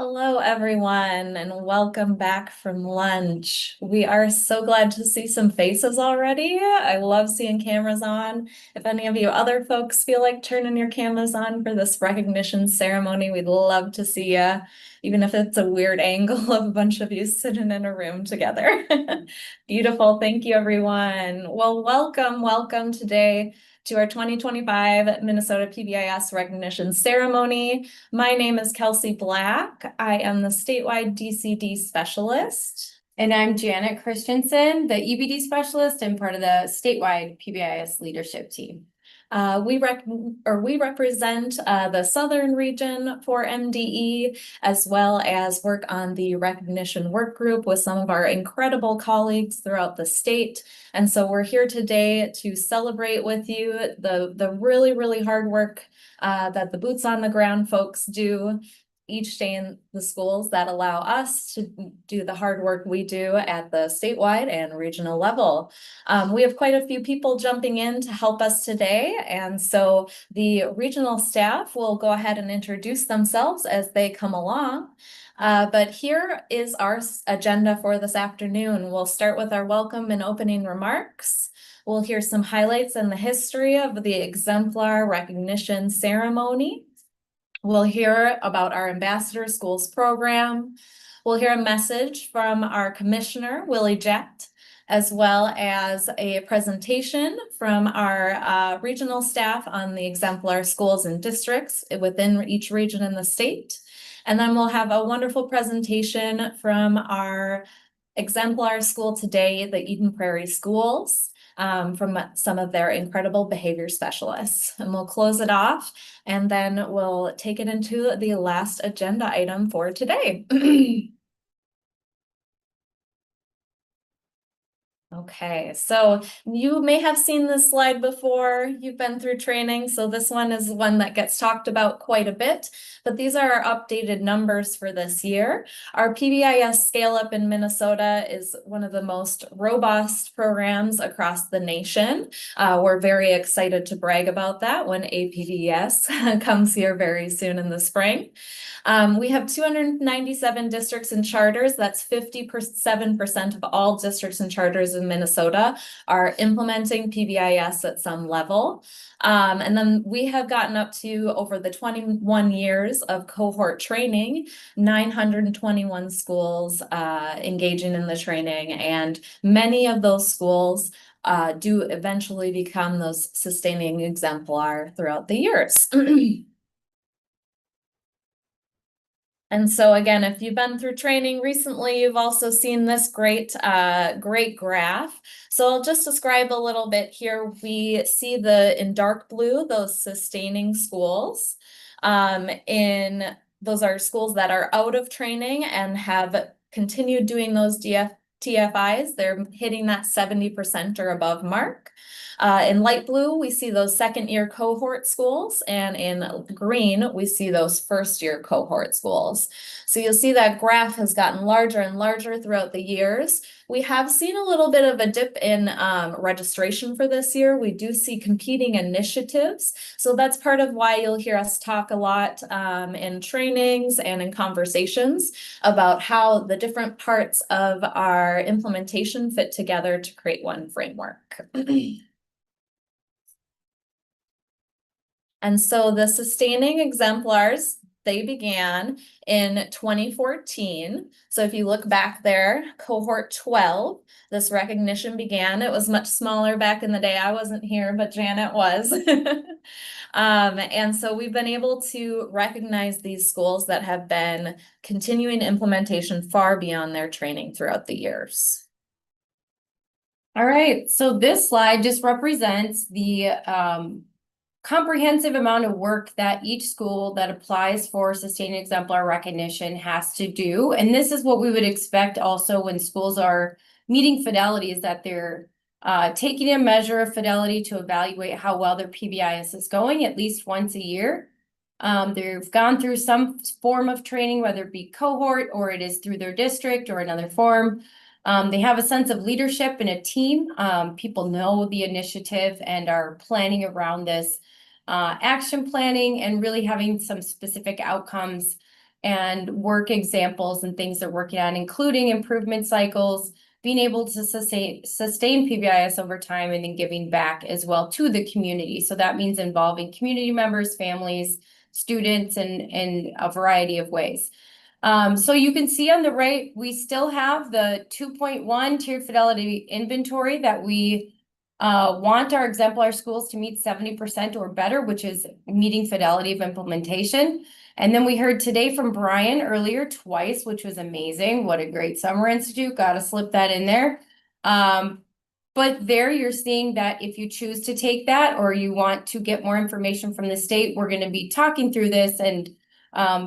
Hello, everyone, and welcome back from lunch. We are so glad to see some faces already. I love seeing cameras on. If any of you other folks feel like turning your cameras on for this recognition ceremony, we'd love to see you, even if it's a weird angle of a bunch of you sitting in a room together. Beautiful. Thank you, everyone. Well, welcome today to our 2025 Minnesota PBIS recognition ceremony. My name is Kelsey Black. I am the statewide DCD specialist. And I'm Janet Christensen, the EBD specialist and part of the statewide PBIS leadership team. We represent the southern region for MDE, as well as work on the recognition work group with some of our incredible colleagues throughout the state. And so we're here today to celebrate with you the really hard work that the boots on the ground folks do each day in the schools that allow us to do the hard work we do at the statewide and regional level. We have quite a few people jumping in to help us today, and so the regional staff will go ahead and introduce themselves as they come along. But here is our agenda for this afternoon. We'll start with our welcome and opening remarks. We'll hear some highlights in the history of the exemplar recognition ceremony. We'll hear about our Ambassador Schools program. We'll hear a message from our commissioner, Willie Jett, as well as a presentation from our regional staff on the exemplar schools and districts within each region in the state. And then we'll have a wonderful presentation from our exemplar school today, the Eden Prairie Schools, from some of their incredible behavior specialists. And we'll close it off, and then we'll take it into the last agenda item for today. Okay, so you may have seen this slide before. You've been through training, so this one is one that gets talked about quite a bit, but these are our updated numbers for this year. Our PBIS Scale Up in Minnesota is one of the most robust programs across the nation. We're very excited to brag about that when APBS comes here very soon in the spring. We have 297 districts and charters. That's 57% of all districts and charters in Minnesota are implementing PBIS at some level. And then we have gotten up to, over the 21 years of cohort training, 921 schools engaging in the training, and many of those schools do eventually become those sustaining exemplar throughout the years. And so again, if you've been through training recently, you've also seen this great graph. So I'll just describe a little bit here. We see in dark blue, those sustaining schools. Those are schools that are out of training and have continued doing those TFIs. They're hitting that 70% or above mark. In light blue, we see those second-year cohort schools, and in green, we see those first-year cohort schools. So you'll see that graph has gotten larger and larger throughout the years. We have seen a little bit of a dip in registration for this year. We do see competing initiatives. So that's part of why you'll hear us talk a lot in trainings and in conversations about how the different parts of our implementation fit together to create one framework. And so the sustaining exemplars, they began in 2014. So if you look back there, cohort 12, this recognition began. It was much smaller back in the day. I wasn't here, but Janet was. And so we've been able to recognize these schools that have been continuing implementation far beyond their training throughout the years. All right, so this slide just represents the comprehensive amount of work that each school that applies for sustained exemplar recognition has to do. And this is what we would expect also when schools are meeting fidelity, is that they're taking a measure of fidelity to evaluate how well their PBIS is going at least once a year. They've gone through some form of training, whether it be cohort or it is through their district or another form. They have a sense of leadership and a team. People know the initiative and are planning around this action planning and really having some specific outcomes and work examples and things they're working on, including improvement cycles, being able to sustain PBIS over time, and then giving back as well to the community. So that means involving community members, families, students, and in a variety of ways. So you can see on the right, we still have the 2.1 tiered fidelity inventory that we want our exemplar schools to meet 70% or better, which is meeting fidelity of implementation. And then we heard today from Brian earlier twice, which was amazing. What a great summer institute. Got to slip that in there. But there you're seeing that if you choose to take that or you want to get more information from the state, we're going to be talking through this and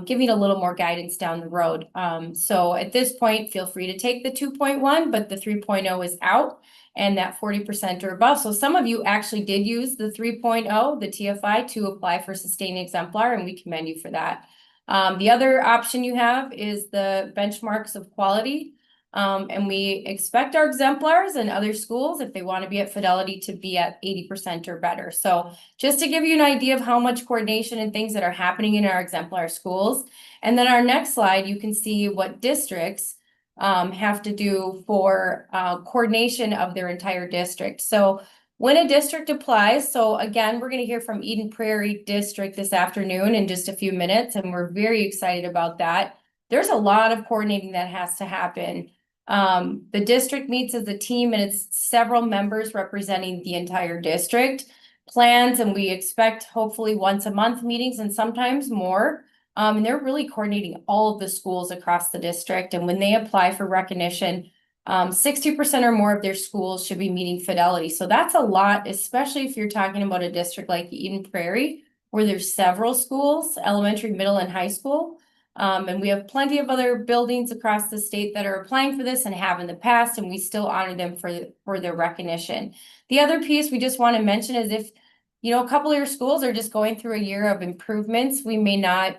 giving a little more guidance down the road. So at this point, feel free to take the 2.1, but the 3.0 is out and that 40% or above. So some of you actually did use the 3.0, the TFI, to apply for sustained exemplar, and we commend you for that. The other option you have is the benchmarks of quality. And we expect our exemplars and other schools, if they want to be at fidelity, to be at 80% or better. So just to give you an idea of how much coordination and things that are happening in our exemplar schools. And then our next slide, you can see what districts have to do for coordination of their entire district. So when a district applies, so again, we're going to hear from Eden Prairie District this afternoon in just a few minutes, and we're very excited about that. There's a lot of coordinating that has to happen. The district meets as a team, and it's several members representing the entire district, plans, and we expect hopefully once a month meetings and sometimes more. And they're really coordinating all of the schools across the district. And when they apply for recognition, 60% or more of their schools should be meeting fidelity. So that's a lot, especially if you're talking about a district like Eden Prairie, where there's several schools, elementary, middle, and high school. And we have plenty of other buildings across the state that are applying for this and have in the past, and we still honor them for their recognition. The other piece we just want to mention is if, you know, a couple of your schools are just going through a year of improvements, we may not,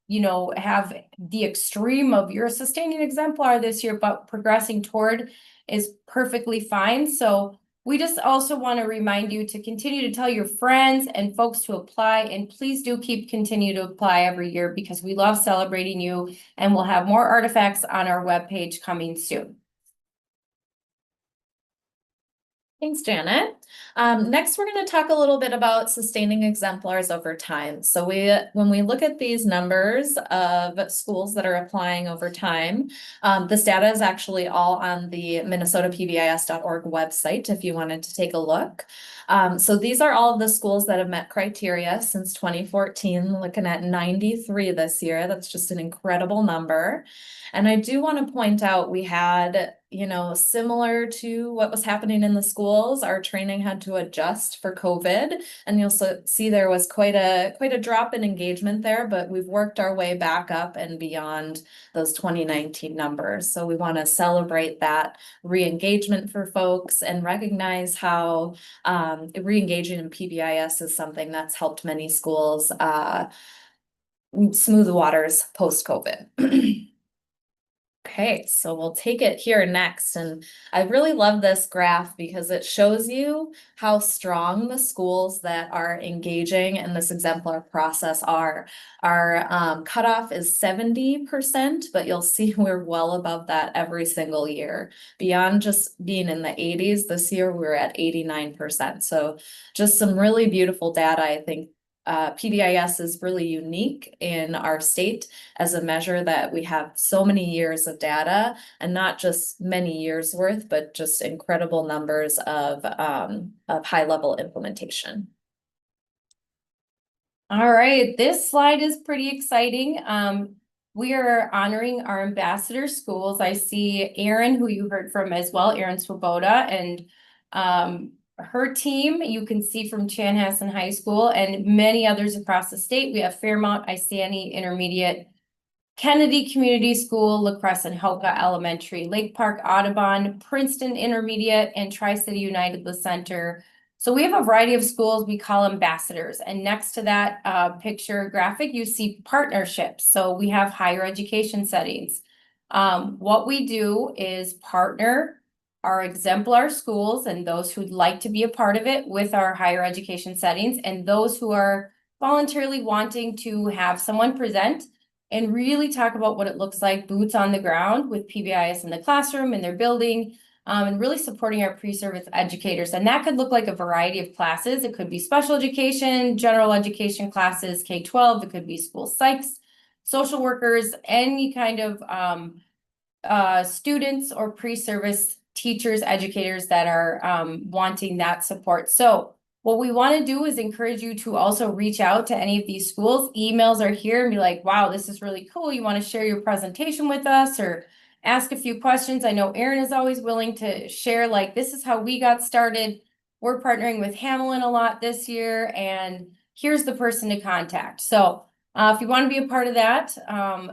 you know, have the extreme of you're a sustaining exemplar this year, but progressing toward is perfectly fine. So we just also want to remind you to continue to tell your friends and folks to apply, and please do continue to apply every year because we love celebrating you, and we'll have more artifacts on our webpage coming soon. Thanks, Janet. Next, we're going to talk a little bit about sustaining exemplars over time. So when we look at these numbers of schools that are applying over time, this data is actually all on the minnesotapbis.org website if you wanted to take a look. So these are all of the schools that have met criteria since 2014, looking at 93 this year. That's just an incredible number. And I do want to point out we had, you know, similar to what was happening in the schools, our training had to adjust for COVID, and you'll see there was quite a drop in engagement there, but we've worked our way back up and beyond those 2019 numbers. So we want to celebrate that re-engagement for folks and recognize how re-engaging in PBIS is something that's helped many schools smooth the waters post-COVID. Okay, so we'll take it here next. And I really love this graph because it shows you how strong the schools that are engaging in this exemplar process are. Our cutoff is 70%, but you'll see we're well above that every single year. Beyond just being in the 80s, this year we're at 89%. So just some really beautiful data, I think. PBIS is really unique in our state as a measure that we have so many years of data, and not just many years worth, but just incredible numbers of high level implementation. All right, this slide is pretty exciting. We are honoring our ambassador schools. I see Erin, who you heard from as well, Erin Swoboda, and her team, you can see from Chanhassen High School and many others across the state. We have Fairmount, Isani Intermediate, Kennedy Community School, La Crescent Hoka Elementary, Lake Park Audubon, Princeton Intermediate, and Tri-City United La Center. So we have a variety of schools we call ambassadors. And next to that picture graphic, you see partnerships. So we have higher education settings. What we do is partner our exemplar schools and those who'd like to be a part of it with our higher education settings, and those who are voluntarily wanting to have someone present and really talk about what it looks like, boots on the ground with PBIS in the classroom, in their building, and really supporting our pre-service educators. And that could look like a variety of classes. It could be special education, general education classes, K-12, it could be school psychs, social workers, any kind of students or pre-service teachers, educators that are wanting that support. So what we want to do is encourage you to also reach out to any of these schools. Emails are here and be like, wow, this is really cool. You want to share your presentation with us or ask a few questions. I know Erin is always willing to share, like, this is how we got started. We're partnering with Hamlin a lot this year, and here's the person to contact. So if you want to be a part of that,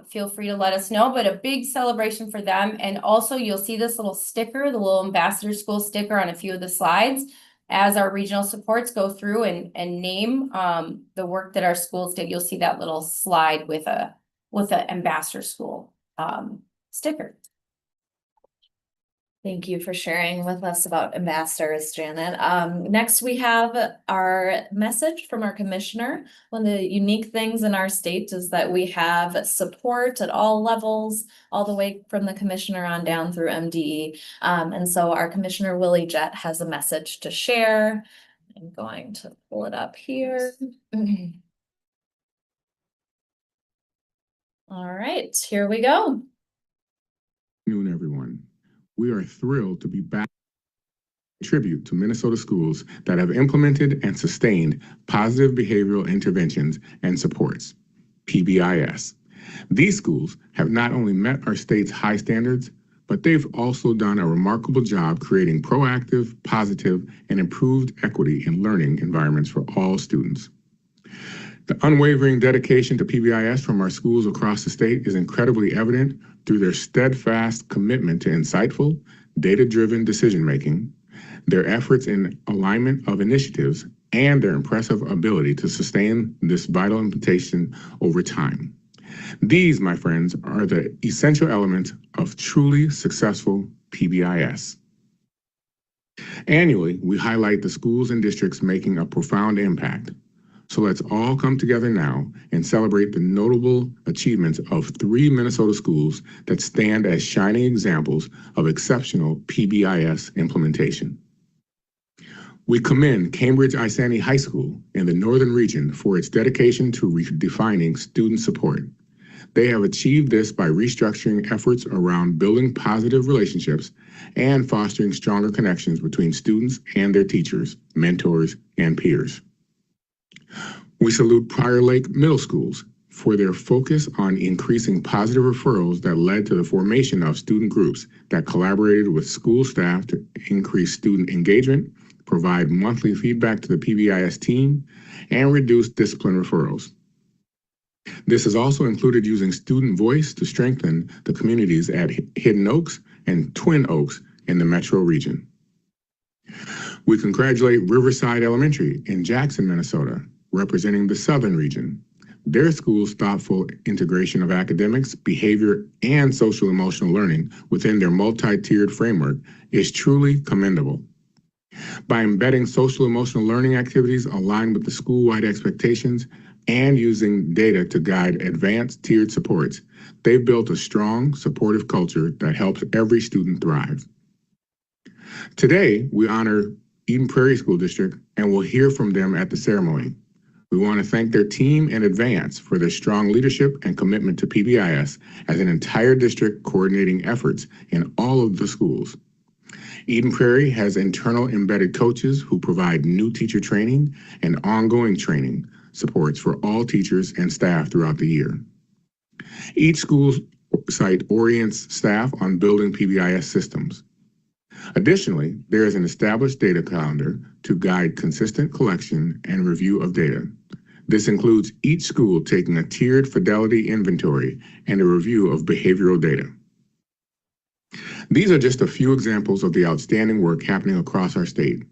feel free to let us know, but a big celebration for them. And also you'll see this little sticker, the little ambassador school sticker on a few of the slides as our regional supports go through and name the work that our schools did. You'll see that little slide with a ambassador school sticker. Thank you for sharing with us about ambassadors, Janet. Next, we have our message from our commissioner. One of the unique things in our state is that we have support at all levels, all the way from the commissioner on down through MDE. And so our commissioner, Willie Jett, has a message to share. I'm going to pull it up here. All right, here we go. Good afternoon, everyone. We are thrilled to be back to tribute to Minnesota schools that have implemented and sustained positive behavioral interventions and supports, PBIS. These schools have not only met our state's high standards, but they've also done a remarkable job creating proactive, positive, and improved equity in learning environments for all students. The unwavering dedication to PBIS from our schools across the state is incredibly evident through their steadfast commitment to insightful, data-driven decision-making, their efforts in alignment of initiatives, and their impressive ability to sustain this vital implementation over time. These, my friends, are the essential elements of truly successful PBIS. Annually, we highlight the schools and districts making a profound impact. So let's all come together now and celebrate the notable achievements of 3 Minnesota schools that stand as shining examples of exceptional PBIS implementation. We commend Cambridge Isani High School in the Northern Region for its dedication to redefining student support. They have achieved this by restructuring efforts around building positive relationships and fostering stronger connections between students and their teachers, mentors, and peers. We salute Prior Lake Middle Schools for their focus on increasing positive referrals that led to the formation of student groups that collaborated with school staff to increase student engagement, provide monthly feedback to the PBIS team, and reduce discipline referrals. This has also included using student voice to strengthen the communities at Hidden Oaks and Twin Oaks in the metro region. We congratulate Riverside Elementary in Jackson, Minnesota, representing the Southern region. Their school's thoughtful integration of academics, behavior, and social emotional learning within their multi-tiered framework is truly commendable. By embedding social emotional learning activities aligned with the school-wide expectations and using data to guide advanced tiered supports, they've built a strong, supportive culture that helps every student thrive. Today, we honor Eden Prairie School District and we'll hear from them at the ceremony. We want to thank their team in advance for their strong leadership and commitment to PBIS as an entire district coordinating efforts in all of the schools. Eden Prairie has internal embedded coaches who provide new teacher training and ongoing training supports for all teachers and staff throughout the year. Each school site orients staff on building PBIS systems. Additionally, there is an established data calendar to guide consistent collection and review of data. This includes each school taking a tiered fidelity inventory and a review of behavioral data. These are just a few examples of the outstanding work happening across our state.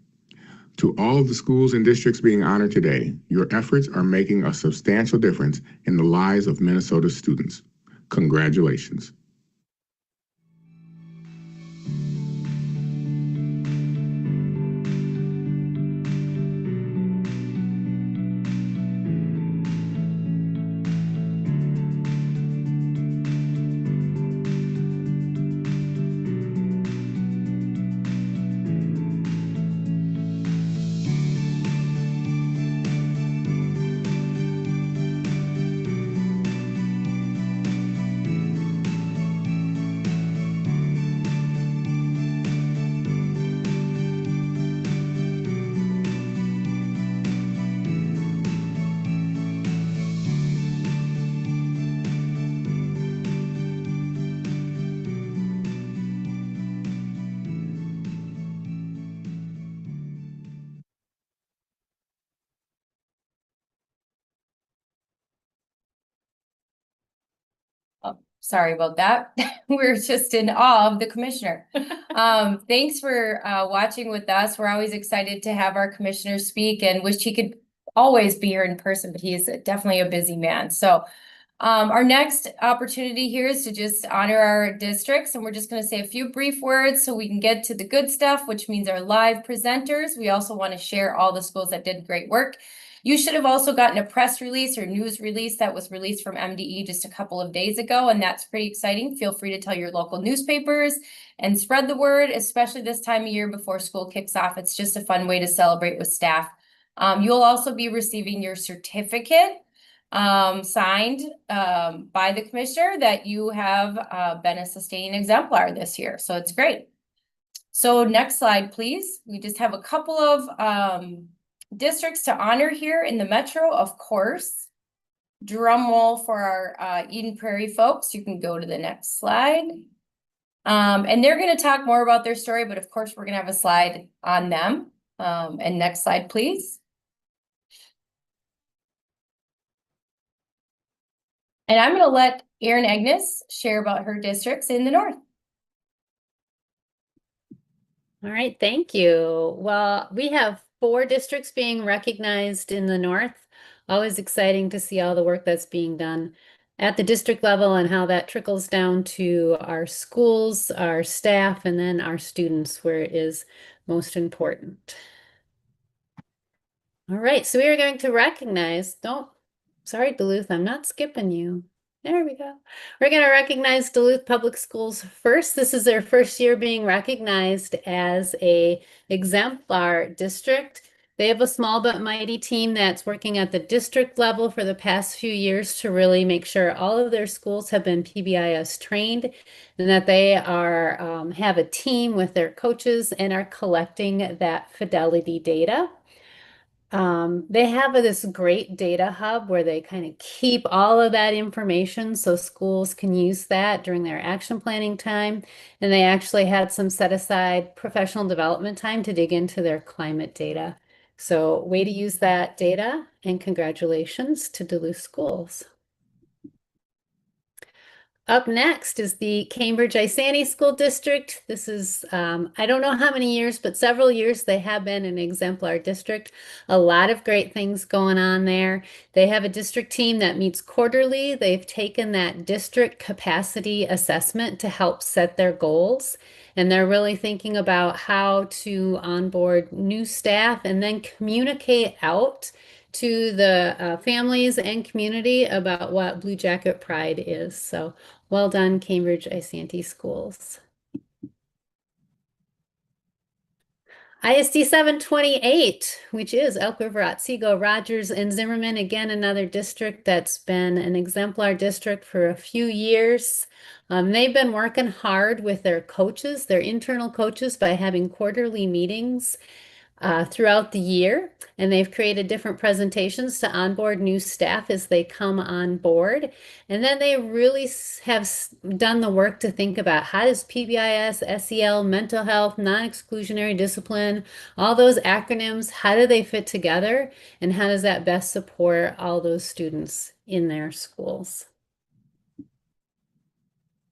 To all of the schools and districts being honored today, your efforts are making a substantial difference in the lives of Minnesota students. Congratulations. Sorry about that. We're just in awe of the commissioner. Thanks for watching with us. We're always excited to have our commissioner speak and wish he could always be here in person, but he is definitely a busy man. So our next opportunity here is to just honor our districts, and we're just going to say a few brief words so we can get to the good stuff, which means our live presenters. We also want to share all the schools that did great work. You should have also gotten a press release or news release that was released from MDE just a couple of days ago, and that's pretty exciting. Feel free to tell your local newspapers and spread the word, especially this time of year before school kicks off. It's just a fun way to celebrate with staff. You'll also be receiving your certificate signed by the commissioner that you have been a sustaining exemplar this year. So it's great. So next slide, please. We just have a couple of districts to honor here in the metro, of course. Drum roll for our Eden Prairie folks. You can go to the next slide. And they're going to talk more about their story, but of course we're going to have a slide on them. And next slide, please. And I'm going to let Erin Agnes share about her districts in the north. All right, thank you. Well, we have 4 districts being recognized in the north. Always exciting to see all the work that's being done at the district level and how that trickles down to our schools, our staff, and then our students, where it is most important. All right, so we are going to recognize, sorry, Duluth, I'm not skipping you. There we go. We're going to recognize Duluth Public Schools first. This is their first year being recognized as a exemplar district. They have a small but mighty team that's working at the district level for the past few years to really make sure all of their schools have been PBIS trained and that they are have a team with their coaches and are collecting that fidelity data. They have this great data hub where they kind of keep all of that information so schools can use that during their action planning time. And they actually had some set aside professional development time to dig into their climate data. So way to use that data, and congratulations to Duluth Schools. Up next is the Cambridge Isani School District. This is, I don't know how many years, but several years they have been an exemplar district. A lot of great things going on there. They have a district team that meets quarterly. They've taken that district capacity assessment to help set their goals. And they're really thinking about how to onboard new staff and then communicate out to the families and community about what Blue Jacket Pride is. So well done, Cambridge Isani Schools. ISD 728, which is Elk River, Otsego, Rogers, and Zimmerman. Again, another district that's been an exemplar district for a few years. They've been working hard with their coaches, their internal coaches, by having quarterly meetings throughout the year, and they've created different presentations to onboard new staff as they come on board. And then they really have done the work to think about how does PBIS, SEL, mental health, non-exclusionary discipline, all those acronyms, how do they fit together, and how does that best support all those students in their schools?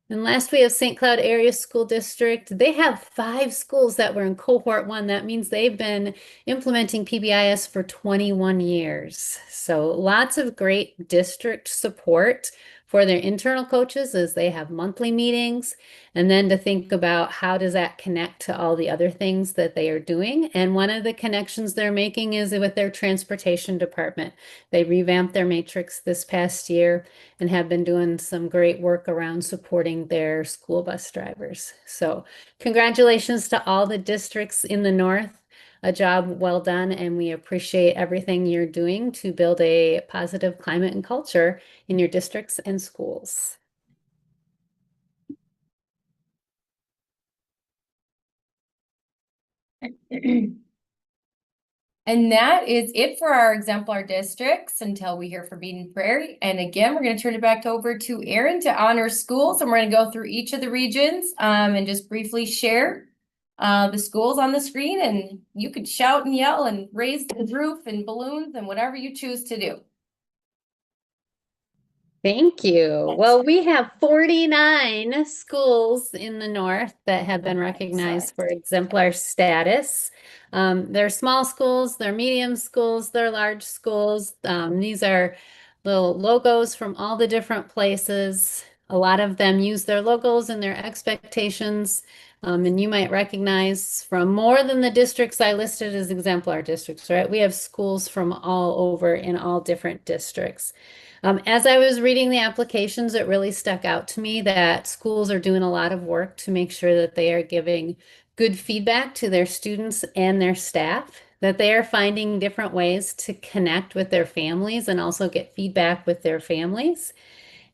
And last, we have St. Cloud Area School District. They have 5 schools that were in cohort 1. That means they've been implementing PBIS for 21 years. So lots of great district support for their internal coaches as they have monthly meetings, and then to think about how does that connect to all the other things that they are doing. And one of the connections they're making is with their transportation department. They revamped their matrix this past year and have been doing some great work around supporting their school bus drivers. So congratulations to all the districts in the north. A job well done, and we appreciate everything you're doing to build a positive climate and culture in your districts and schools. And that is it for our exemplar districts until we hear from Eden Prairie. And again, we're going to turn it back over to Erin to honor schools, and we're going to go through each of the regions and just briefly share the schools on the screen, and you could shout and yell and raise the roof and balloons and whatever you choose to do. Thank you. Well, we have 49 schools in the north that have been recognized for exemplar status. They're small schools, they're medium schools, they're large schools. These are little logos from all the different places. A lot of them use their logos and their expectations. And you might recognize from more than the districts I listed as exemplar districts, right? We have schools from all over in all different districts. As I was reading the applications, it really stuck out to me that schools are doing a lot of work to make sure that they are giving good feedback to their students and their staff, that they are finding different ways to connect with their families and also get feedback with their families.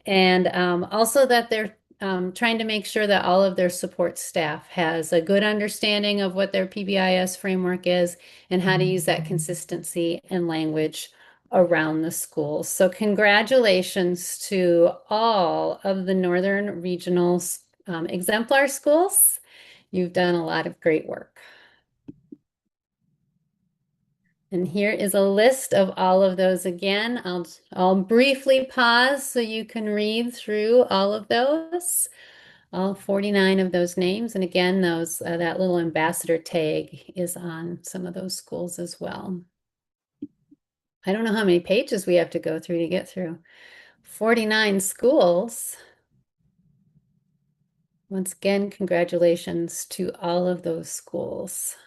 And also that they're trying to make sure that all of their support staff has a good understanding of what their PBIS framework is and how to use that consistency and language around the school. So congratulations to all of the Northern Regional exemplar schools. You've done a lot of great work. And here is a list of all of those again. I'll briefly pause so you can read through all of those, all 49 of those names. And again, those that little ambassador tag is on some of those schools as well. I don't know how many pages we have to go through to get through 49 schools. Once again, congratulations to all of those schools.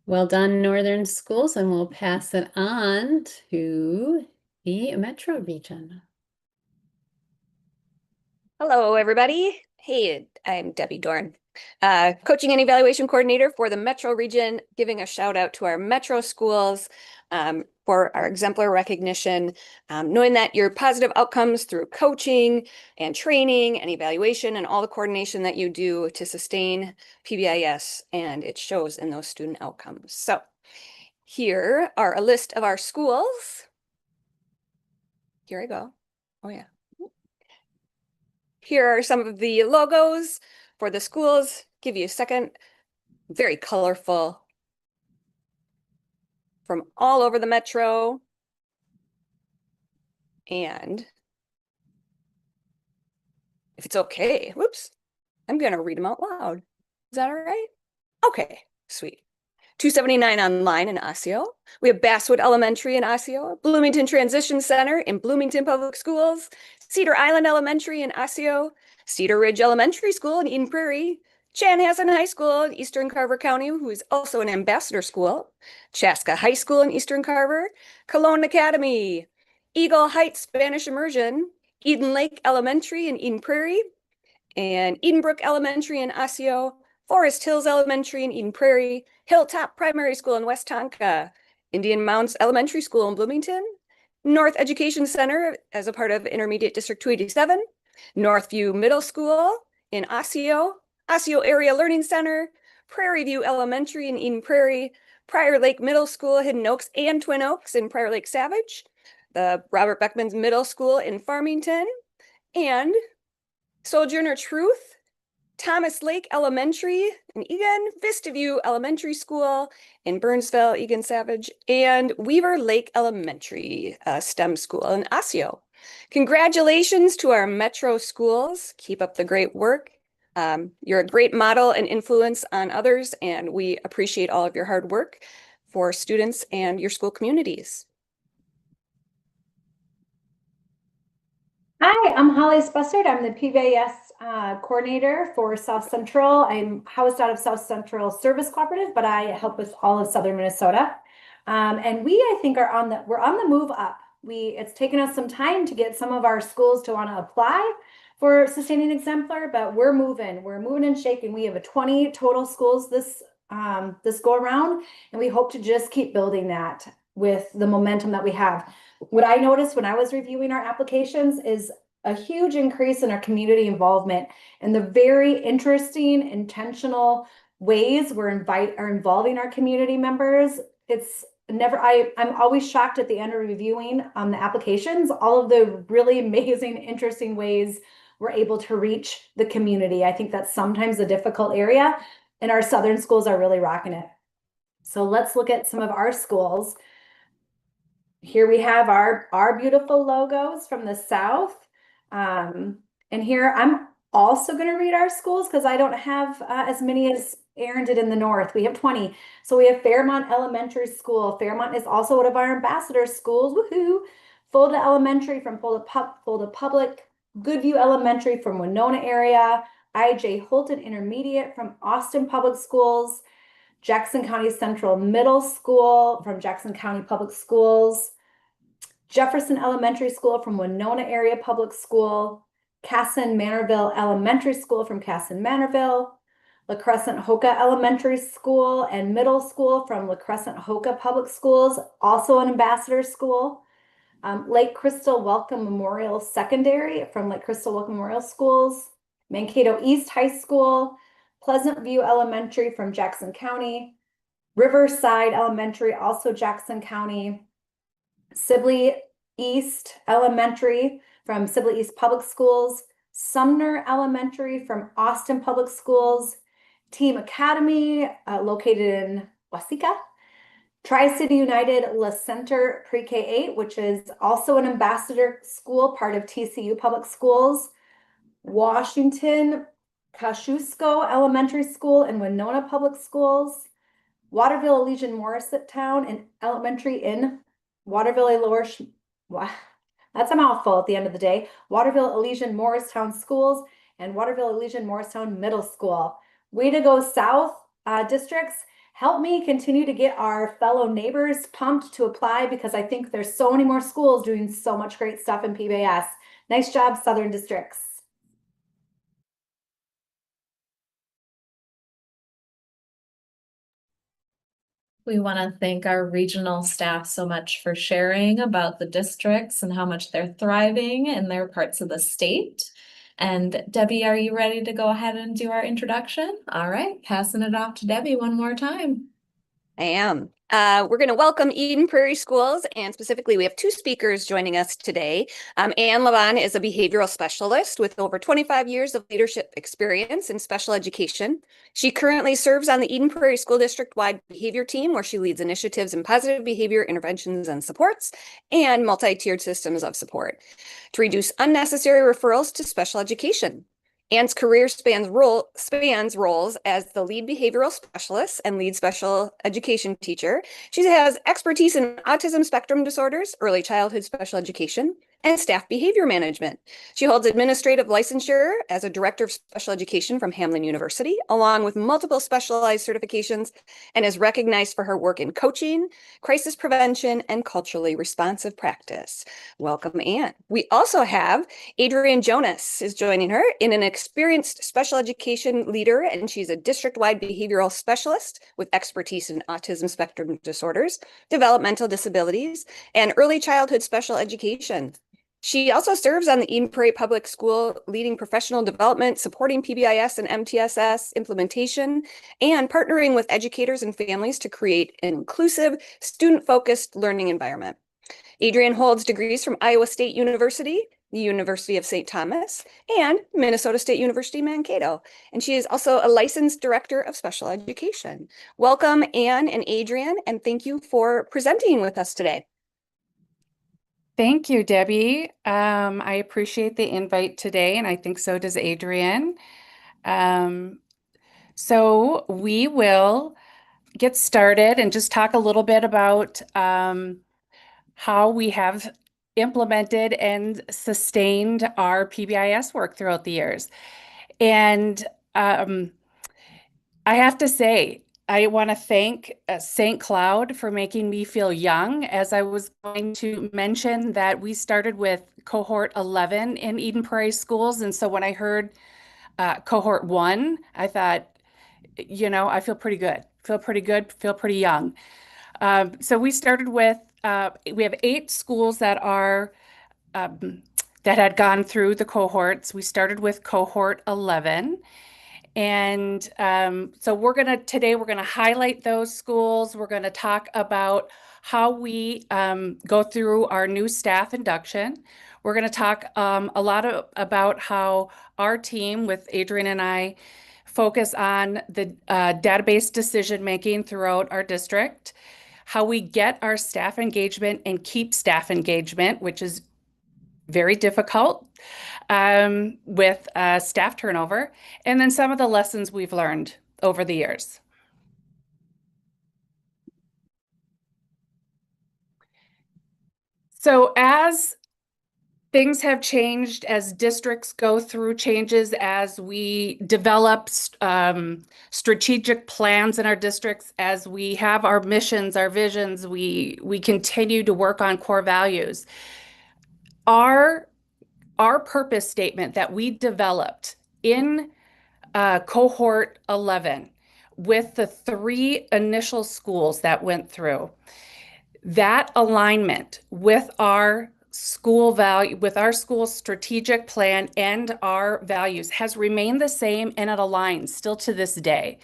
Well done, Northern Schools, and we'll pass it on to the Metro region. Hello, everybody. Hey, I'm Debbie Dorn, Coaching and Evaluation Coordinator for the Metro region, giving a shout out to our Metro schools for our exemplar recognition, knowing that your positive outcomes through coaching and training and evaluation and all the coordination that you do to sustain PBIS, and it shows in those student outcomes. So here are a list of our schools. Here I go. Oh, yeah. Here are some of the logos for the schools. Give you a second. Very colorful. From all over the metro. And if it's okay, whoops, I'm going to read them out loud. Is that all right? Okay, sweet. 279 online in Osseo. We have Basswood Elementary in Osseo, Bloomington Transition Center in Bloomington Public Schools, Cedar Island Elementary in Osseo, Cedar Ridge Elementary School in Eden Prairie, Chanhassen High School in Eastern Carver County, who is also an ambassador school, Chaska High School in Eastern Carver, Cologne Academy, Eagle Heights Spanish Immersion, Eden Lake Elementary in Eden Prairie, and Edenbrook Elementary in Osseo, Forest Hills Elementary in Eden Prairie, Hilltop Primary School in West Tonka, Indian Mounds Elementary School in Bloomington, North Education Center as a part of Intermediate District 287, Northview Middle School in Osseo, Osseo Area Learning Center, Prairie View Elementary in Eden Prairie, Prior Lake Middle School, Hidden Oaks and Twin Oaks in Prior Lake Savage, the Robert Beckman's Middle School in Farmington, and Sojourner Truth, Thomas Lake Elementary in Egan, Vista View Elementary School in Burnsville, Egan Savage, and Weaver Lake Elementary STEM School in Osseo. Congratulations to our Metro schools. Keep up the great work. You're a great model and influence on others, and we appreciate all of your hard work for students and your school communities. Hi, I'm Holly Spessard. I'm the PBIS coordinator for South Central. I'm housed out of South Central Service Cooperative, but I help with all of Southern Minnesota. And we, I think, we're on the move up. It's taken us some time to get some of our schools to want to apply for sustaining exemplar, but we're moving and shaking. We have 20 total schools this go around, and we hope to just keep building that with the momentum that we have. What I noticed when I was reviewing our applications is a huge increase in our community involvement and the very interesting, intentional ways are involving our community members. I'm always shocked at the end of reviewing the applications, all of the really amazing, interesting ways we're able to reach the community. I think that's sometimes a difficult area, and our southern schools are really rocking it. So let's look at some of our schools. Here we have our beautiful logos from the south. And here I'm also going to read our schools because I don't have as many as Aaron did in the north. We have 20. So we have Fairmont Elementary School. Fairmont is also one of our ambassador schools. Woohoo! Fulda Elementary from Fulda Public. Goodview Elementary from Winona area. I.J. Holton Intermediate from Austin Public Schools. Jackson County Central Middle School from Jackson County Public Schools. Jefferson Elementary School from Winona Area Public School. Casson Manorville Elementary School from Casson Manorville. La Crescent Hoka Elementary School and Middle School from La Crescent Hoka Public Schools, also an ambassador school. Lake Crystal Welcome Memorial Secondary from Lake Crystal Welcome Memorial Schools. Mankato East High School. Pleasant View Elementary from Jackson County. Riverside Elementary, also Jackson County. Sibley East Elementary from Sibley East Public Schools. Sumner Elementary from Austin Public Schools. Team Academy, located in Waseca. Tri-City United La Center Pre-K 8, which is also an ambassador school, part of TCU Public Schools. Washington Kosciuszko Elementary School and Winona Public Schools. Waterville Elysian Morristown and Elementary in Waterville that's a mouthful at the end of the day. Waterville Elysian Morristown Schools and Waterville Elysian Morristown Middle School. Way to go, South districts. Help me continue to get our fellow neighbors pumped to apply because I think there's so many more schools doing so much great stuff in PBIS. Nice job, Southern districts. We want to thank our regional staff so much for sharing about the districts and how much they're thriving in their parts of the state. And Debbie, are you ready to go ahead and do our introduction? All right, passing it off to Debbie one more time. I am. We're going to welcome Eden Prairie Schools, and specifically we have two speakers joining us today. Anne Levon is a behavioral specialist with over 25 years of leadership experience in special education. She currently serves on the Eden Prairie School District-wide behavior team, where she leads initiatives in positive behavior interventions and supports and multi-tiered systems of support to reduce unnecessary referrals to special education. Anne's career spans roles as the lead behavioral specialist and lead special education teacher. She has expertise in autism spectrum disorders, early childhood special education, and staff behavior management. She holds administrative licensure as a director of special education from Hamline University, along with multiple specialized certifications, and is recognized for her work in coaching, crisis prevention, and culturally responsive practice. Welcome, Anne. We also have Adrienne Jonas is joining her, in an experienced special education leader, and she's a district-wide behavioral specialist with expertise in autism spectrum disorders, developmental disabilities, and early childhood special education. She also serves on the Eden Prairie Public School, leading professional development, supporting PBIS and MTSS implementation, and partnering with educators and families to create an inclusive, student-focused learning environment. Adrienne holds degrees from Iowa State University, the University of St. Thomas, and Minnesota State University, Mankato. And she is also a licensed director of special education. Welcome, Anne and Adrienne, and thank you for presenting with us today. Thank you, Debbie. I appreciate the invite today, and I think so does Adrienne. So we will get started and just talk a little bit about how we have implemented and sustained our PBIS work throughout the years. And I have to say, I want to thank St. Cloud for making me feel young, as I was going to mention that we started with cohort 11 in Eden Prairie schools. And so when I heard cohort 1, I thought, you know, I feel pretty good, feel pretty young. So we started with, we have 8 schools that are, that had gone through the cohorts. We started with cohort 11. And so today we're gonna highlight those schools. We're gonna talk about how we go through our new staff induction. We're going to talk a lot about how our team with Adrian and I focus on the database decision making throughout our district, how we get our staff engagement and keep staff engagement, which is very difficult with staff turnover, and then some of the lessons we've learned over the years. So as things have changed, as districts go through changes, as we develop strategic plans in our districts, as we have our missions, our visions, we continue to work on core values. Our purpose statement that we developed in cohort 11 with the 3 initial schools that went through, that alignment with our school value, with our school strategic plan and our values has remained the same, and it aligns still to this day.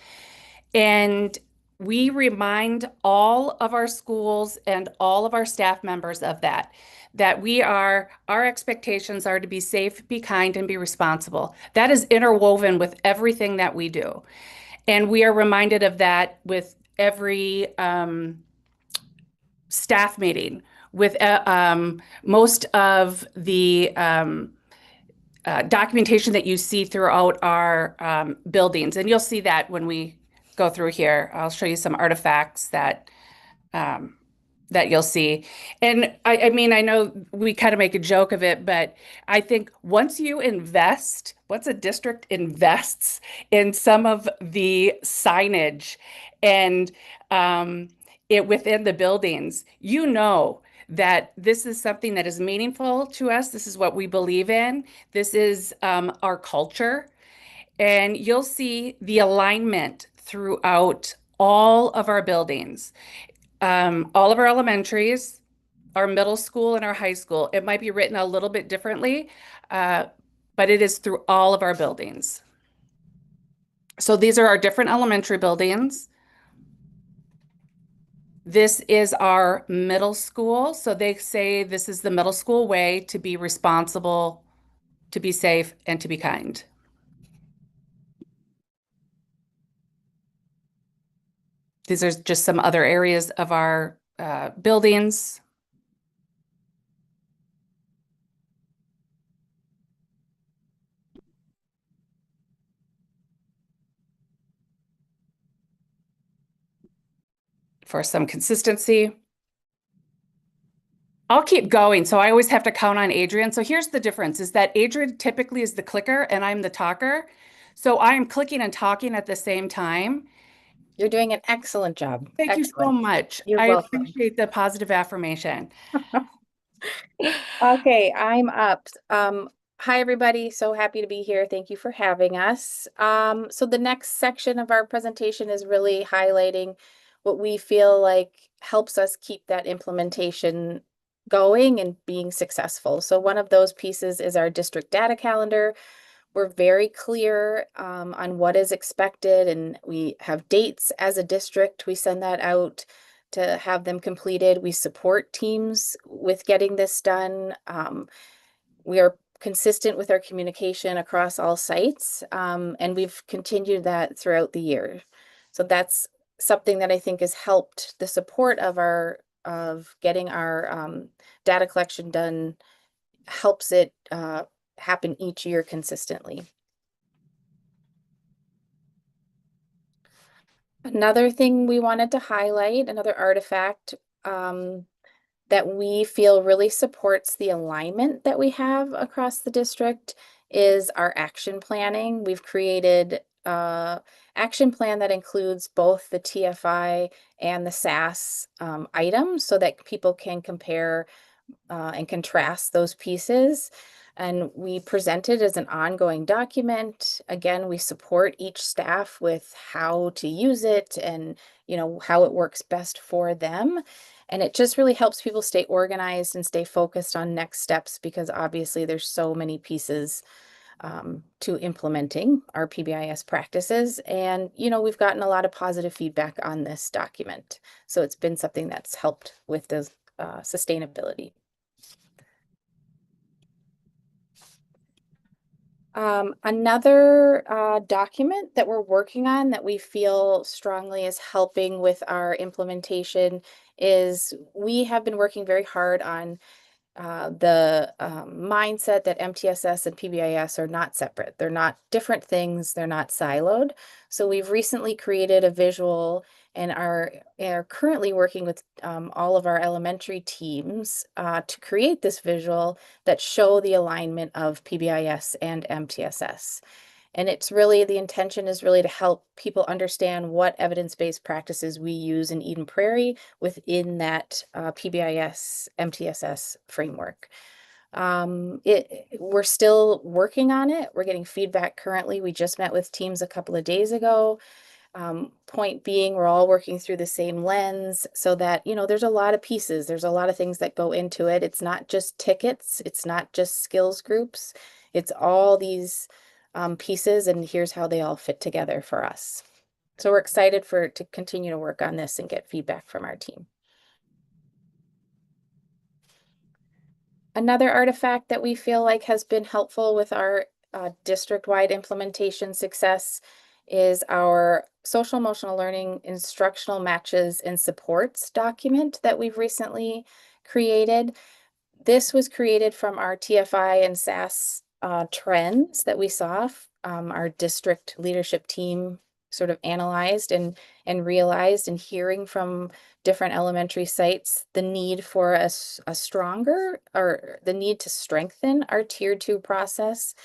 And we remind all of our schools and all of our staff members of that our expectations are to be safe, be kind, and be responsible. That is interwoven with everything that we do. And we are reminded of that with every staff meeting, with most of the documentation that you see throughout our buildings. And you'll see that when we go through here. I'll show you some artifacts that that you'll see. And I mean, I know we kind of make a joke of it, but I think once a district invests in some of the signage and it within the buildings, you know that this is something that is meaningful to us. This is what we believe in. This is our culture. And you'll see the alignment throughout all of our buildings. All of our elementaries, our middle school, and our high school. It might be written a little bit differently, but it is through all of our buildings. So these are our different elementary buildings. This is our middle school. So they say this is the middle school way to be responsible, to be safe, and to be kind. These are just some other areas of our buildings. For some consistency. I'll keep going. So I always have to count on Adrian. So here's the difference is that Adrian typically is the clicker and I'm the talker. So I am clicking and talking at the same time. You're doing an excellent job. Thank you so much. You're I welcome. appreciate the positive affirmation. Okay, I'm up. Hi, everybody. So happy to be here. Thank you for having us. So the next section of our presentation is really highlighting what we feel like helps us keep that implementation going and being successful. So one of those pieces is our district data calendar. We're very clear on what is expected, and we have dates as a district. We send that out to have them completed. We support teams with getting this done. We are consistent with our communication across all sites, and we've continued that throughout the year. So that's something that I think has helped the support of getting our data collection done, helps it happen each year consistently. Another thing we wanted to highlight, another artifact that we feel really supports the alignment that we have across the district is our action planning. We've created an action plan that includes both the TFI and the SAS items so that people can compare and contrast those pieces. And we present it as an ongoing document. Again, we support each staff with how to use it and, you know, how it works best for them. And it just really helps people stay organized and stay focused on next steps, because obviously there's so many pieces to implementing our PBIS practices. And, you know, we've gotten a lot of positive feedback on this document. So it's been something that's helped with the sustainability. Another document that we're working on that we feel strongly is helping with our implementation is we have been working very hard on the mindset that MTSS and PBIS are not separate. They're not different things. They're not siloed. So we've recently created a visual and are currently working with all of our elementary teams to create this visual that show the alignment of PBIS and MTSS. And it's really, the intention is really to help people understand what evidence-based practices we use in Eden Prairie within that PBIS MTSS framework. We're still working on it. We're getting feedback currently. We just met with teams a couple of days ago. Point being, we're all working through the same lens so that, you know, there's a lot of pieces. There's a lot of things that go into it. It's not just tickets. It's not just skills groups. It's all these pieces, and here's how they all fit together for us. So we're excited to continue to work on this and get feedback from our team. Another artifact that we feel like has been helpful with our district-wide implementation success is our social emotional learning instructional matches and supports document that we've recently created. This was created from our TFI and SAS trends that we saw. Our district leadership team sort of analyzed and realized, and hearing from different elementary sites, the need for a stronger, or the need to strengthen our tier 2 process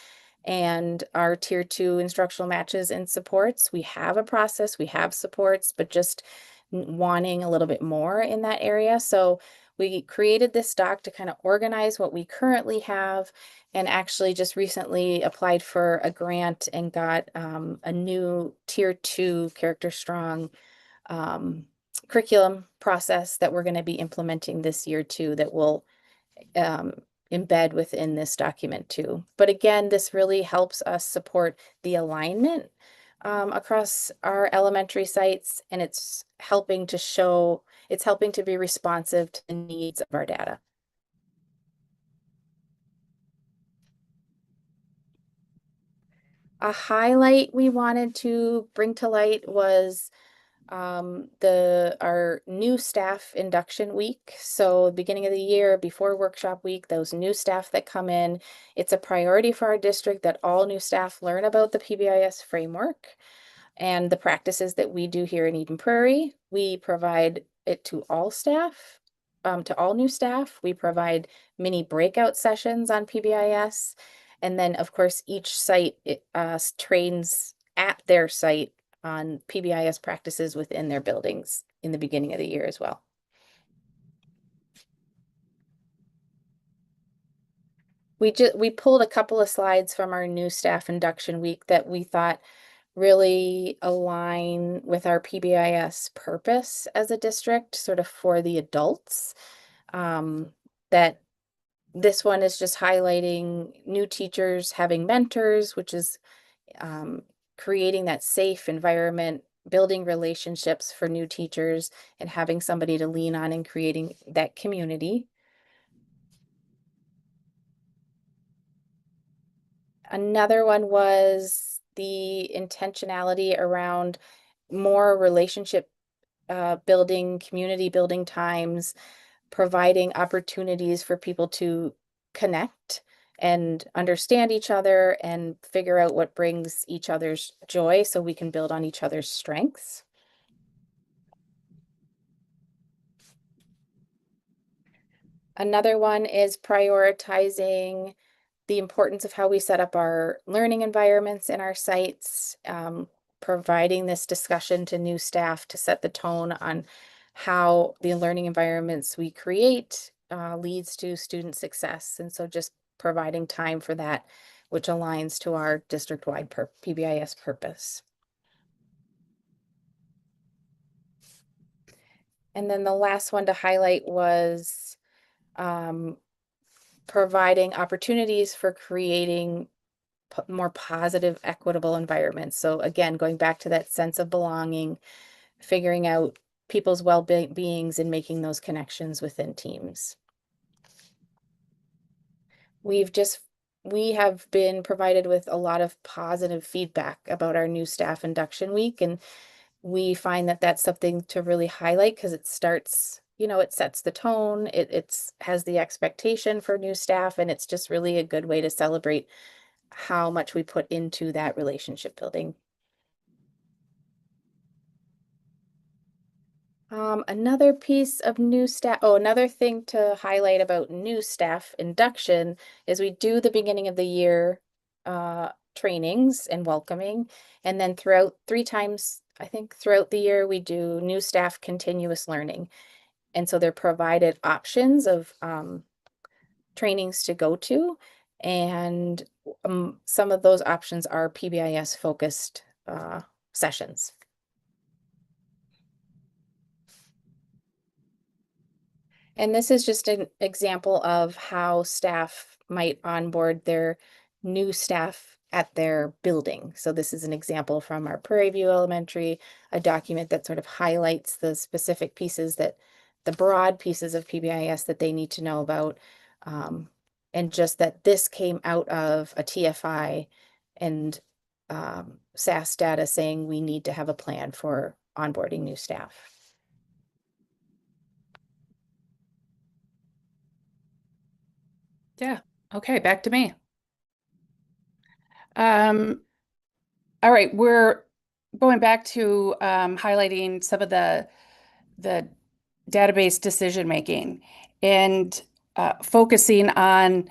and our tier 2 instructional matches and supports. We have a process, we have supports, but just wanting a little bit more in that area. So we created this doc to kind of organize what we currently have, and actually just recently applied for a grant and got a new tier 2 character strong curriculum process that we're going to be implementing this year too, that will embed within this document too. But again, this really helps us support the alignment across our elementary sites, and it's helping to be responsive to the needs of our data. A highlight we wanted to bring to light was our new staff induction week. So beginning of the year, before workshop week, those new staff that come in, it's a priority for our district that all new staff learn about the PBIS framework and the practices that we do here in Eden Prairie. We provide it to all staff, to all new staff. We provide mini breakout sessions on PBIS. And then, of course, each site trains at their site on PBIS practices within their buildings in the beginning of the year as well. We pulled a couple of slides from our new staff induction week that we thought really align with our PBIS purpose as a district, sort of for the adults. That this one is just highlighting new teachers having mentors, which is creating that safe environment, building relationships for new teachers, and having somebody to lean on and creating that community. Another one was the intentionality around more relationship building, community building times, providing opportunities for people to connect and understand each other and figure out what brings each other's joy so we can build on each other's strengths. Another one is prioritizing the importance of how we set up our learning environments in our sites, providing this discussion to new staff to set the tone on how the learning environments we create leads to student success. And so just providing time for that, which aligns to our district-wide PBIS purpose. And then the last one to highlight was providing opportunities for creating more positive, equitable environments. So again, going back to that sense of belonging, figuring out people's well-beings and making those connections within teams. We've just we have been provided with a lot of positive feedback about our new staff induction week, and we find that that's something to really highlight because it starts, it sets the tone, it's has the expectation for new staff, and it's just really a good way to celebrate how much we put into that relationship building. Another piece of new staff, another thing to highlight about new staff induction is we do the beginning of the year trainings and welcoming. And then throughout 3 times, I think throughout the year, we do new staff continuous learning. And so they're provided options of trainings to go to. And some of those options are PBIS focused sessions. And this is just an example of how staff might onboard their new staff at their building. So this is an example from our Prairie View Elementary, a document that sort of highlights the specific pieces the broad pieces of PBIS that they need to know about. And just that this came out of a TFI and SAS data saying we need to have a plan for onboarding new staff. Yeah. Okay, back to me. All right, we're going back to highlighting some of the database decision making and focusing on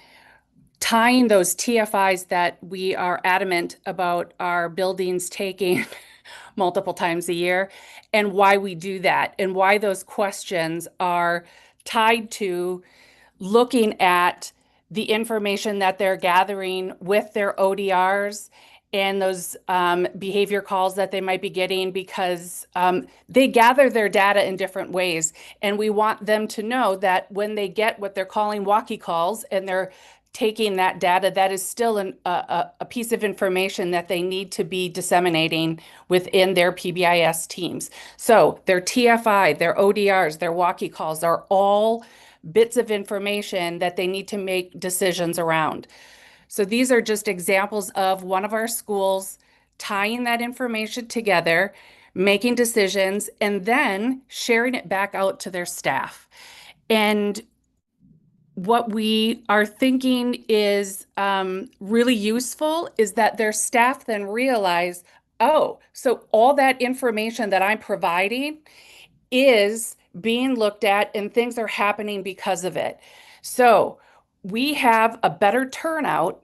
tying those TFIs that we are adamant about our buildings taking multiple times a year and why we do that and why those questions are tied to looking at the information that they're gathering with their ODRs and those behavior calls that they might be getting, because they gather their data in different ways. And we want them to know that when they get what they're calling walkie calls and they're taking that data, that is still a piece of information that they need to be disseminating within their PBIS teams. So their TFI, their ODRs, their walkie calls are all bits of information that they need to make decisions around. So these are just examples of one of our schools tying that information together, making decisions, and then sharing it back out to their staff. And what we are thinking is really useful is that their staff then realize, oh, so all that information that I'm providing is being looked at and things are happening because of it. So we have a better turnout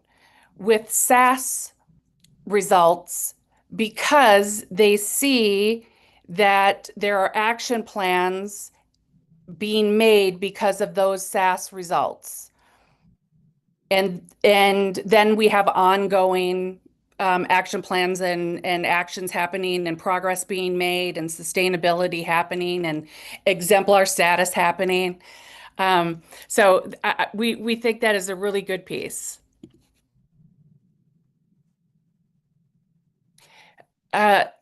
with SAS results because they see that there are action plans being made because of those SAS results. And then we have ongoing action plans and actions happening and progress being made and sustainability happening and exemplar status happening. So we think that is a really good piece.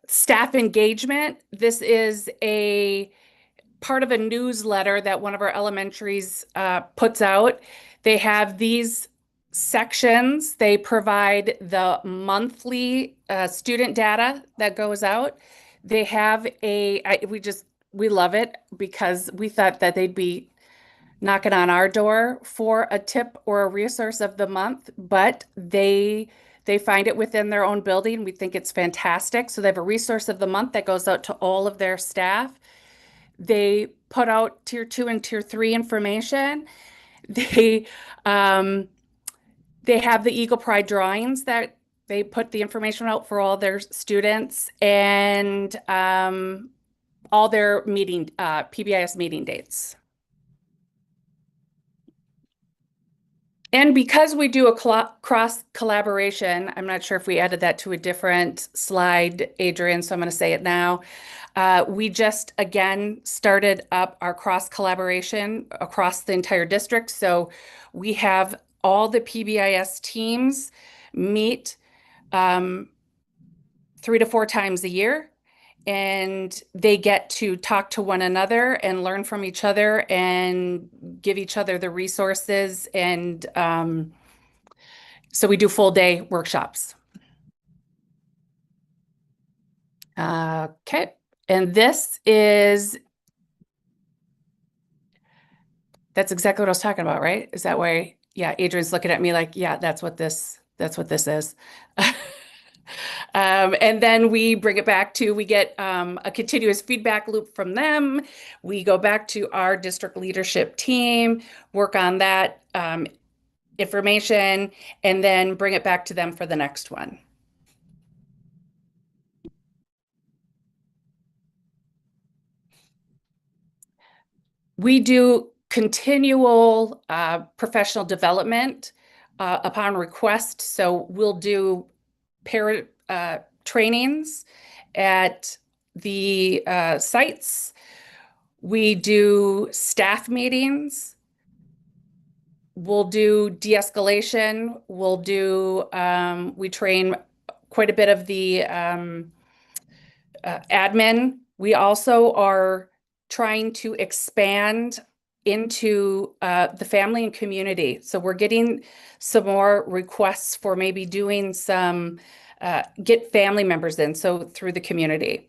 Staff engagement. This is a part of a newsletter that one of our elementaries puts out. They have these sections. They provide the monthly student data that goes out. They have we love it because we thought that they'd be knocking on our door for a tip or a resource of the month, but they find it within their own building. We think it's fantastic. So they have a resource of the month that goes out to all of their staff. They put out tier 2 and tier 3 information. They have the Eagle Pride drawings that they put the information out for all their students and all their PBIS meeting dates. And because we do a cross collaboration, I'm not sure if we added that to a different slide, Adrian, so I'm going to say it now. We just, again, started up our cross collaboration across the entire district. So we have all the PBIS teams meet 3 to 4 times a year, and they get to talk to one another and learn from each other and give each other the resources and So we do full day workshops. Okay, and that's exactly what I was talking about, right? Is that why? Yeah, Adrian's looking at me like, yeah, that's what this is. And then we bring it back to, we get a continuous feedback loop from them. We go back to our district leadership team, work on that information, and then bring it back to them for the next one. We do continual professional development upon request. So we'll do parent trainings at the sites. We do staff meetings. We'll do de-escalation. We'll do, we train quite a bit of the admin. We also are trying to expand into the family and community. So we're getting some more requests for maybe doing some, get family members in, so through the community.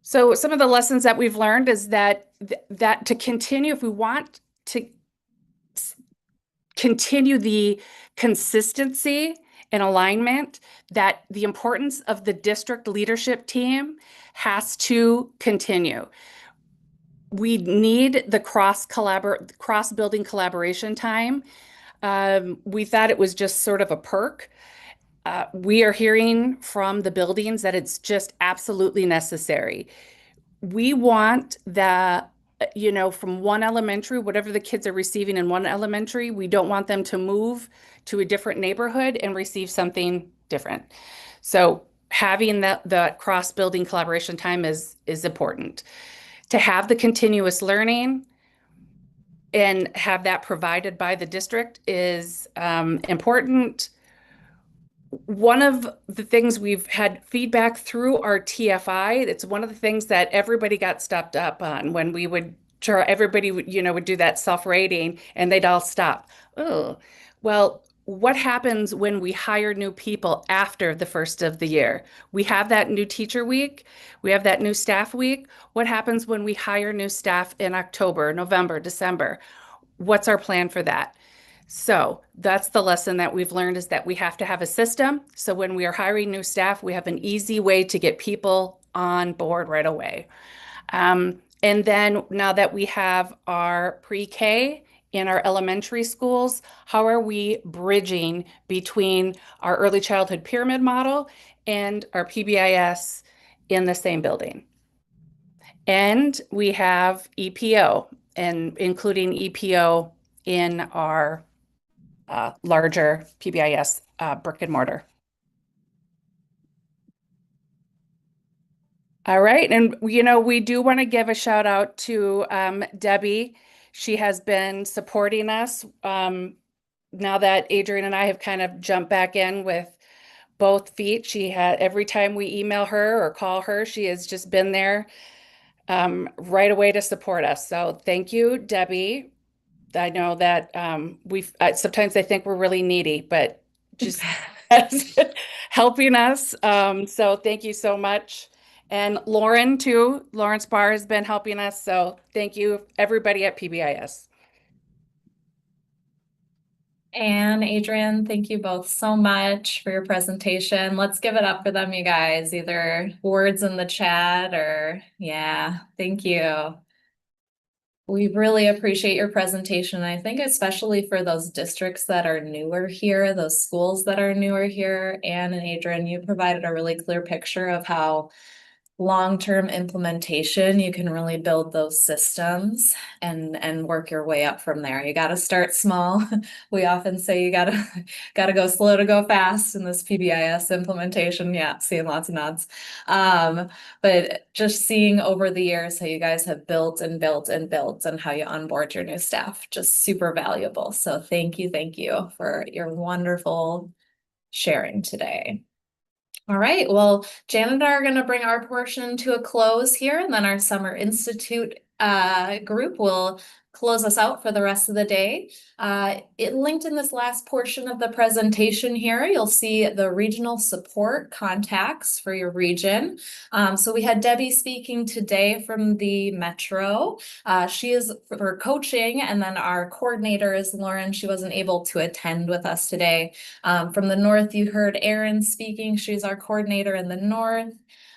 So some of the lessons that we've learned is that that to continue, if we want to continue the consistency and alignment, that the importance of the district leadership team has to continue. We need the cross-building collaboration time. We thought it was just sort of a perk. We are hearing from the buildings that it's just absolutely necessary. We want the, from one elementary, whatever the kids are receiving in one elementary, we don't want them to move to a different neighborhood and receive something different. So having the cross-building collaboration time is important. To have the continuous learning and have that provided by the district is important. One of the things we've had feedback through our TFI, it's one of the things that everybody got stopped up on when we would, everybody would do that self-rating and they'd all stop. Oh, well, what happens when we hire new people after the first of the year? We have that new teacher week. We have that new staff week. What happens when we hire new staff in October, November, December? What's our plan for that? So that's the lesson that we've learned, is that we have to have a system. So when we are hiring new staff, we have an easy way to get people on board right away. And then now that we have our pre-K in our elementary schools, how are we bridging between our early childhood pyramid model and our PBIS in the same building? And we have EPO, and including EPO in our larger PBIS brick and mortar. All right, and we do want to give a shout out to Debbie. She has been supporting us now that Adrian and I have kind of jumped back in with both feet. She had, every time we email her or call her, she has just been there right away to support us. So thank you, Debbie. I know that sometimes I think we're really needy, but just helping us. So thank you so much. And Lauren too, Lawrence Barr has been helping us. So thank you, everybody at PBIS. And Adrian, thank you both so much for your presentation. Let's give it up for them, you guys, either words in the chat or, yeah, thank you. We really appreciate your presentation. I think especially for those districts that are newer here, those schools that are newer here, Anne and Adrian, you provided a really clear picture of how long-term implementation, you can really build those systems and work your way up from there. You got to start small. We often say you got to go slow to go fast in this PBIS implementation. Yeah, seeing lots of nods. But just seeing over the years how you guys have built and built and built and how you onboard your new staff, just super valuable. So thank you for your wonderful sharing today. All right, well, Janet and I are going to bring our portion to a close here, and then our Summer Institute group will close us out for the rest of the day. It linked in this last portion of the presentation here, you'll see the regional support contacts for your region. So we had Debbie speaking today from the Metro. She is for coaching, and then our coordinator is Lauren. She wasn't able to attend with us today. From the North, you heard Erin speaking. She's our coordinator in the North.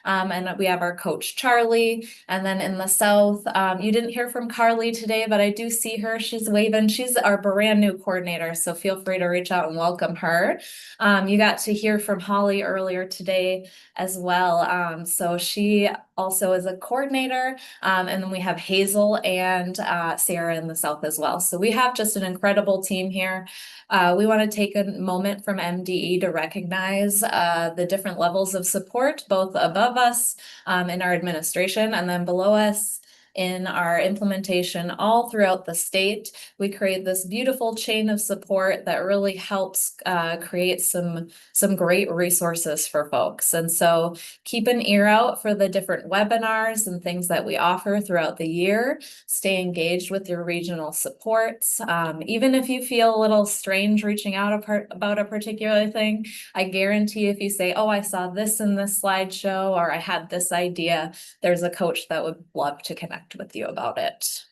And we have our coach Charlie. And then in the South, you didn't hear from Carly today, but I do see her. She's waving. She's our brand new coordinator, so feel free to reach out and welcome her. You got to hear from Holly earlier today as well. So she also is a coordinator. And then we have Hazel and Sarah in the South as well. So we have just an incredible team here. We want to take a moment from MDE to recognize the different levels of support, both above us in our administration and then below us in our implementation all throughout the state. We create this beautiful chain of support that really helps create some great resources for folks. And so keep an ear out for the different webinars and things that we offer throughout the year. Stay engaged with your regional supports. Even if you feel a little strange reaching out about a particular thing, I guarantee if you say, oh, I saw this in this slideshow, or I had this idea, there's a coach that would love to connect with you about it.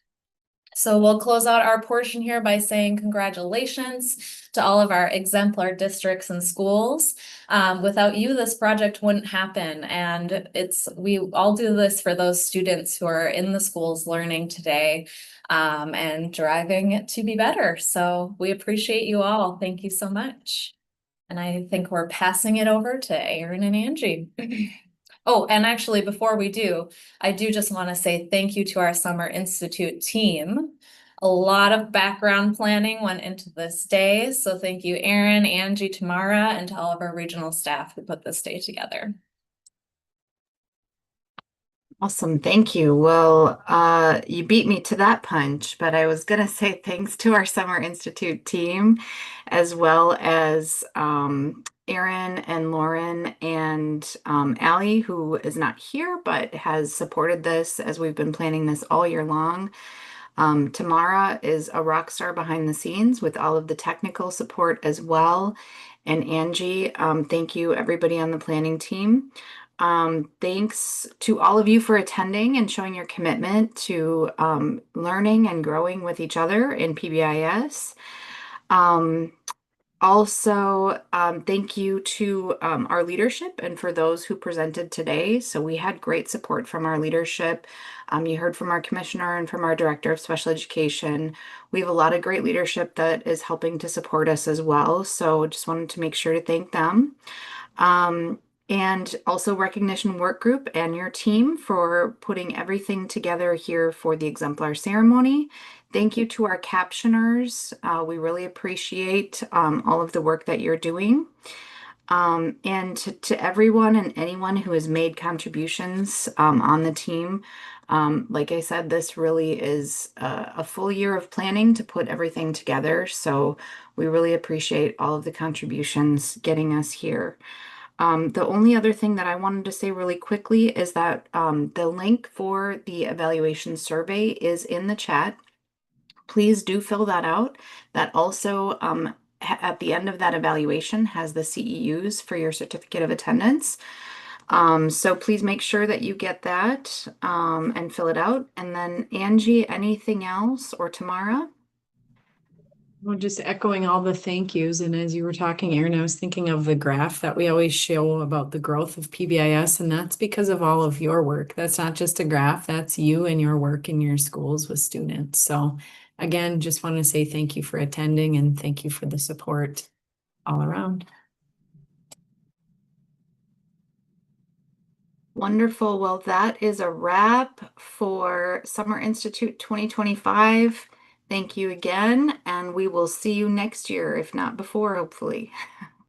So we'll close out our portion here by saying congratulations to all of our exemplar districts and schools. Without you, this project wouldn't happen. And we all do this for those students who are in the schools learning today and driving it to be better. So we appreciate you all. Thank you so much. And I think we're passing it over to Erin and Angie. Oh, and actually, before we do, I do just want to say thank you to our Summer Institute team. A lot of background planning went into this day. So thank you, Erin, Angie, Tamara, and to all of our regional staff who put this day together. Awesome, thank you. Well, you beat me to that punch, but I was gonna say thanks to our Summer Institute team, as well as Erin and Lauren and Allie, who is not here, but has supported this as we've been planning this all year long. Tamara is a rock star behind the scenes with all of the technical support as well. And Angie, thank you everybody on the planning team. Thanks to all of you for attending and showing your commitment to learning and growing with each other in PBIS. Also, thank you to our leadership and for those who presented today. So we had great support from our leadership. You heard from our commissioner and from our director of special education. We have a lot of great leadership that is helping to support us as well. So just wanted to make sure to thank them. And also Recognition Work Group and your team for putting everything together here for the exemplar ceremony. Thank you to our captioners. We really appreciate all of the work that you're doing. And to everyone and anyone who has made contributions on the team. Like I said, this really is a full year of planning to put everything together. So we really appreciate all of the contributions getting us here. The only other thing that I wanted to say really quickly is that the link for the evaluation survey is in the chat. Please do fill that out. That also, at the end of that evaluation, has the CEUs for your certificate of attendance. So please make sure that you get that and fill it out. And then Angie, anything else, or Tamara? Well, just echoing all the thank yous. And as you were talking, Erin, I was thinking of the graph that we always show about the growth of PBIS, and that's because of all of your work. That's not just a graph, that's you and your work in your schools with students. So again, just want to say thank you for attending and thank you for the support all around. Wonderful. Well, that is a wrap for Summer Institute 2025. Thank you again, and we will see you next year, if not before, hopefully.